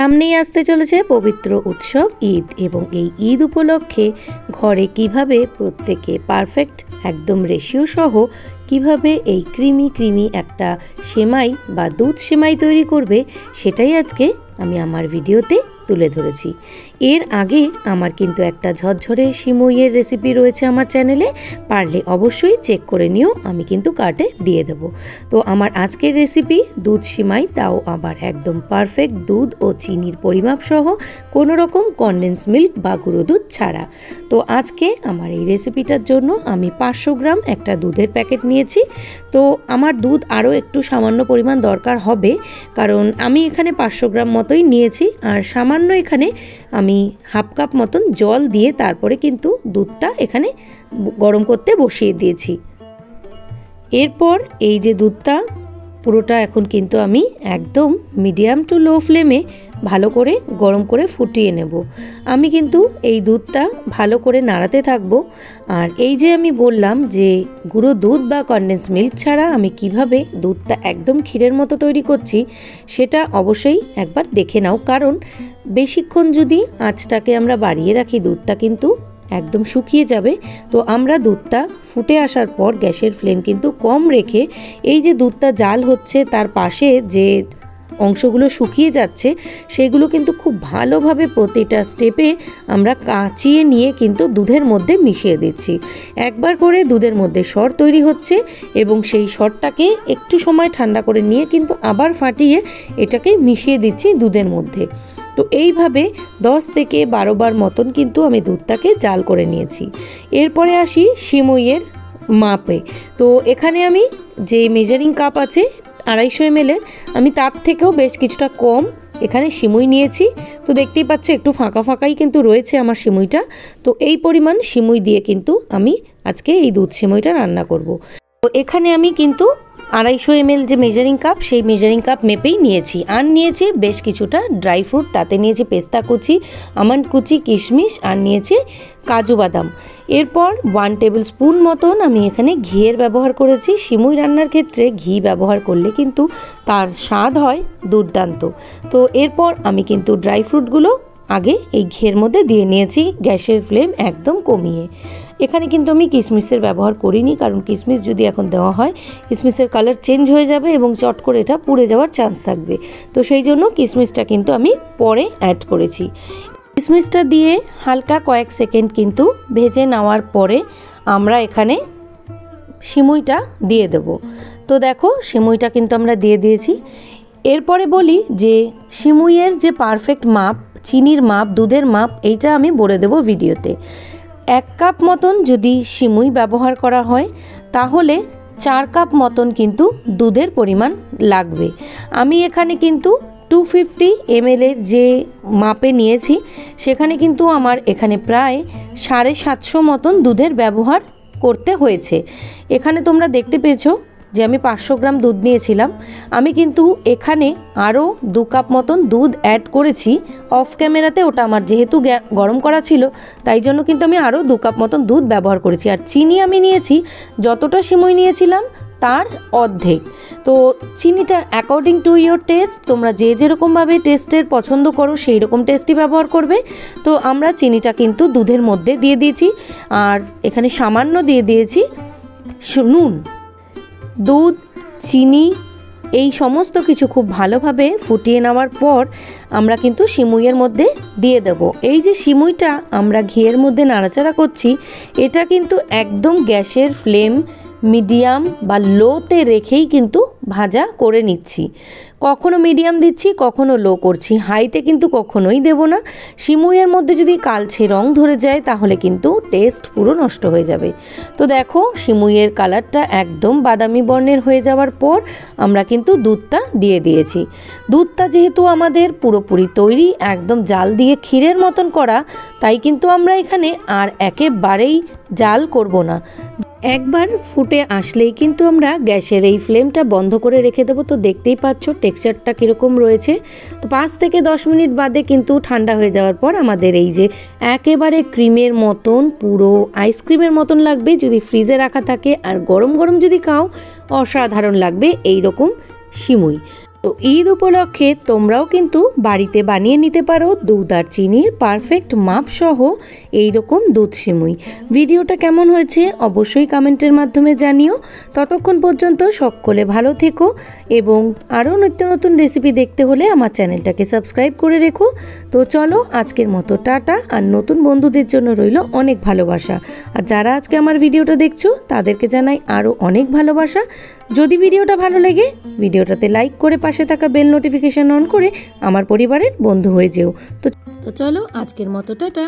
সামনেই আসতে চলেছে পবিত্র উৎসব ঈদ এবং এই ঈদ উপলক্ষে ঘরে কিভাবে প্রত্যেকে পারফেক্ট একদম রেশিও সহ কিভাবে এই ক্রিমি একটা সেমাই বা দুধ সেমাই তৈরি করবে সেটাই আজকে আমি আমার ভিডিওতে তুলে ধরেছি। এর আগে আমার কিন্তু একটা ঝরঝরে সিমইয়ের রেসিপি রয়েছে আমার চ্যানেলে, পারলে অবশ্যই চেক করে নিও, আমি কিন্তু কার্টে দিয়ে দেব। তো আমার আজকের রেসিপি দুধ সিমাই, তাও আবার একদম পারফেক্ট দুধ ও চিনির পরিমাপ সহ, কোনো রকম কনডেন্স মিল্ক বা গুঁড়ো দুধ ছাড়া। তো আজকে আমার এই রেসিপিটার জন্য আমি 500 গ্রাম একটা দুধের প্যাকেট নিয়েছি। তো আমার দুধ আরও একটু সামান্য পরিমাণ দরকার হবে, কারণ আমি এখানে 500 গ্রাম মতোই নিয়েছি। আর সামান্য এখানে আমি হাফ কাপ মতন জল দিয়ে তারপরে কিন্তু দুধটা এখানে গরম করতে বসিয়ে দিয়েছি। এরপর এই যে দুধটা পুরোটা এখন কিন্তু আমি একদম মিডিয়াম টু লো ফ্লেমে ভালো করে গরম করে ফুটিয়ে নেব। আমি কিন্তু এই দুধটা ভালো করে নাড়াতে থাকব। আর এই যে আমি বললাম যে গুঁড়ো দুধ বা কনডেন্স মিল্ক ছাড়া আমি কিভাবে দুধটা একদম ক্ষীরের মতো তৈরি করছি সেটা অবশ্যই একবার দেখে নাও, কারণ বেশিক্ষণ যদি আঁচটাকে আমরা বাড়িয়ে রাখি দুধটা কিন্তু একদম শুকিয়ে যাবে। তো আমরা দুধটা ফুটে আসার পর গ্যাসের ফ্লেম কিন্তু কম রেখে এই যে দুধটা জাল হচ্ছে তার পাশে যে অংশগুলো শুকিয়ে যাচ্ছে সেগুলো কিন্তু খুব ভালোভাবে প্রতিটা স্টেপে আমরা কাচিয়ে নিয়ে কিন্তু দুধের মধ্যে মিশিয়ে দিচ্ছি। একবার করে দুধের মধ্যে সর তৈরি হচ্ছে এবং সেই সরটাকে একটু সময় ঠান্ডা করে নিয়ে কিন্তু আবার ফাটিয়ে এটাকে মিশিয়ে দিচ্ছি দুধের মধ্যে। তো এইভাবে 10 থেকে 12 বার মতন কিন্তু আমি দুধটাকে জাল করে নিয়েছি। এরপরে আসি সিমইয়ের মাপে। তো এখানে আমি যে মেজারিং কাপ আছে 250 ml, আমি তার থেকেও বেশ কিছুটা কম এখানে সিমুই নিয়েছি। তো দেখতেই পাচ্ছ একটু ফাঁকা ফাঁকাই কিন্তু রয়েছে আমার সিমুইটা। তো এই পরিমাণ সিমুই দিয়ে কিন্তু আমি আজকে এই দুধ সিমুইটা রান্না করব। তো এখানে আমি কিন্তু 250 ml যে মেজারিং কাপ সেই মেজারিং কাপ মেপেই নিয়েছি। আর নিয়েছি বেশ কিছুটা ড্রাই ফ্রুট, তাতে নিয়েছি পেস্তা কুচি, আমন্ড কুচি, কিশমিশ, আর নিয়েছি কাজু বাদাম। এরপর 1 টেবিল স্পুন মতন আমি এখানে ঘিয়ের ব্যবহার করেছি। সিমুই রান্নার ক্ষেত্রে ঘি ব্যবহার করলে কিন্তু তার স্বাদ হয় দুর্দান্ত। তো এরপর আমি কিন্তু ড্রাই ফ্রুটগুলো আগে এই ঘিয়ের মধ্যে দিয়ে নিয়েছি, গ্যাসের ফ্লেম একদম কমিয়ে। এখানে কিন্তু আমি কিশমিশের ব্যবহার করিনি, কারণ কিশমিশ যদি এখন দেওয়া হয় কিশমিশের কালার চেঞ্জ হয়ে যাবে এবং চট করে এটা পুড়ে যাওয়ার চান্স থাকবে। তো সেই জন্য কিশমিশটা কিন্তু আমি পরে অ্যাড করেছি। কিশমিশটা দিয়ে হালকা কয়েক সেকেন্ড কিন্তু ভেজে নেওয়ার পরে আমরা এখানে সিমুইটা দিয়ে দেব। তো দেখো সিমুইটা কিন্তু আমরা দিয়ে দিয়েছি। এরপরে বলি যে সিমুইয়ের যে পারফেক্ট মাপ, চিনির মাপ, দুধের মাপ, এইটা আমি বলে দেব ভিডিওতে। 1 কাপ মতন যদি সিমুই ব্যবহার করা হয় তাহলে 4 কাপ মতন কিন্তু দুধের পরিমাণ লাগবে। আমি এখানে কিন্তু 250 ml যে মাপে নিয়েছি সেখানে কিন্তু আমার এখানে প্রায় 750 মতন দুধের ব্যবহার করতে হয়েছে। এখানে তোমরা দেখতে পেয়েছো যে আমি 500 গ্রাম দুধ নিয়েছিলাম, আমি কিন্তু এখানে আরও 2 কাপ মতন দুধ অ্যাড করেছি অফ ক্যামেরাতে। ওটা আমার যেহেতু গরম করা ছিল তাই জন্য কিন্তু আমি আরও 2 কাপ মতন দুধ ব্যবহার করেছি। আর চিনি আমি নিয়েছি যতটা সিমুই নিয়েছিলাম তার অর্ধেক। তো চিনিটা অ্যাকর্ডিং টু ইয়োর টেস্ট, তোমরা যে যেরকমভাবে টেস্টের পছন্দ করো সেই রকম টেস্টই ব্যবহার করবে। তো আমরা চিনিটা কিন্তু দুধের মধ্যে দিয়ে দিয়েছি, আর এখানে সামান্য দিয়ে দিয়েছি নুন। দুধ, চিনি, এই সমস্ত কিছু খুব ভালোভাবে ফুটিয়ে নেওয়ার পর আমরা কিন্তু সিমুইয়ের মধ্যে দিয়ে দেব। এই যে সিমুইটা আমরা ঘিয়ের মধ্যে নাড়াচাড়া করছি, এটা কিন্তু একদম গ্যাসের ফ্লেম মিডিয়াম বা লোতে রেখেই কিন্তু ভাজা করে নিচ্ছি। কখনো মিডিয়াম দিচ্ছি, কখনো লো করছি, হাইতে কিন্তু কখনোই দেব না। সিমুইয়ের মধ্যে যদি কালচে রং ধরে যায় তাহলে কিন্তু টেস্ট পুরো নষ্ট হয়ে যাবে। তো দেখো সিমুইয়ের কালারটা একদম বাদামি বর্ণের হয়ে যাওয়ার পর আমরা কিন্তু দুধটা দিয়ে দিয়েছি। দুধটা যেহেতু আমাদের পুরোপুরি তৈরি, একদম জাল দিয়ে ক্ষীরের মতন করা, তাই কিন্তু আমরা এখানে আর একেবারেই জাল করব না। একবার ফুটে আসলেই কিন্তু আমরা গ্যাসের এই ফ্লেমটা বন্ধ করে রেখে দেবো। তো দেখতেই পাচ্ছ টেক্সচারটা কীরকম রয়েছে। তো 5 থেকে 10 মিনিট বাদে কিন্তু ঠান্ডা হয়ে যাওয়ার পর আমাদের এই যে একেবারে ক্রিমের মতন, পুরো আইসক্রিমের মতন লাগবে যদি ফ্রিজে রাখা থাকে, আর গরম গরম যদি খাও অসাধারণ লাগবে এই রকম সিমুই। তো ঈদ উপলক্ষে তোমরাও কিন্তু বাড়িতে বানিয়ে নিতে পারো দুধ আর চিনির পারফেক্ট মাপ সহ এইরকম দুধ সিমুই। ভিডিওটা কেমন হয়েছে অবশ্যই কমেন্টের মাধ্যমে জানিও। ততক্ষণ পর্যন্ত সকলে ভালো থেকো এবং আরও নিত্য নতুন রেসিপি দেখতে হলে আমার চ্যানেলটাকে সাবস্ক্রাইব করে রেখো। তো চলো আজকের মতো টাটা। আর নতুন বন্ধুদের জন্য রইল অনেক ভালোবাসা। আর যারা আজকে আমার ভিডিওটা দেখছো তাদেরকে জানাই আরও অনেক ভালোবাসা। যদি ভিডিওটা ভালো লাগে ভিডিওটাতে লাইক করে পাশে থাকা বেল নোটিফিকেশন অন করে আমার পরিবারের বন্ধু হয়ে যেও। তো চলো আজকের মতো টাটা।